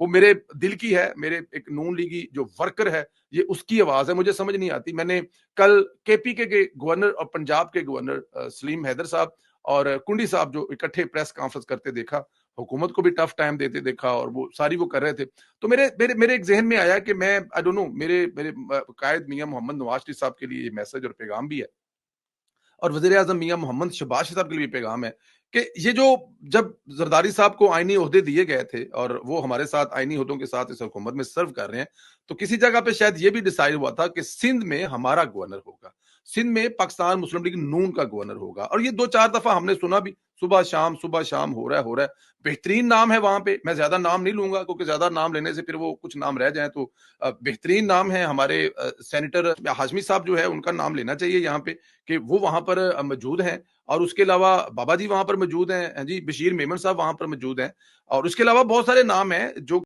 वो मेरे दिल की है, मेरे एक नून लीगी जो वर्कर है, ये उसकी आवाज़ है, मुझे समझ नहीं आती। मैंने कल केपीके के गवर्नर और पंजाब के गवर्नर सलीम हैदर साहब और कुंडी साहब जो इकट्ठे प्रेस कॉन्फ्रेंस करते देखा, हुकूमत को भी टफ टाइम देते देखा और वो सारी वो कर रहे थे। तो मेरे मेरे मेरे एक ज़हन में आया कि मैं आई डोंट नो मेरे मेरे कायद मियाँ मोहम्मद नवाज़ शरीफ साहब के लिए ये मैसेज और पैगाम भी है। और वज़ीर-ए-आज़म मियाँ मोहम्मद शहबाज शरीफ साहब के लिए भी पैगाम है कि ये जो जब ज़रदारी साहब को आईनी ओहदे दिए गए थे और वो हमारे साथ आईनी ओहदों के साथ इस हुकूमत में सर्व कर रहे हैं, तो किसी जगह पे शायद ये भी डिसाइड हुआ था कि सिंध में हमारा गवर्नर होगा। सिंध में पाकिस्तान मुस्लिम लीग नून का गवर्नर होगा और ये 2-4 दफ़ा हमने सुना भी, सुबह-शाम हो रहा है, हो रहा है। बेहतरीन नाम है वहाँ पे, मैं ज़्यादा नाम नहीं लूँगा क्योंकि ज़्यादा नाम लेने से फिर वो कुछ नाम रह जाएँ तो बेहतरीन नाम है हमारे सेनेटर हाशमी साहब जो है उनका नाम लेना चाहिए यहाँ पे कि वो वहाँ पर मौजूद हैं और उसके अलावा बाबा जी वहाँ पर मौजूद हैं, हाँ जी, बशीर मेमन साहब वहाँ पर मौजूद हैं और उसके अलावा बहुत सारे नाम हैं जो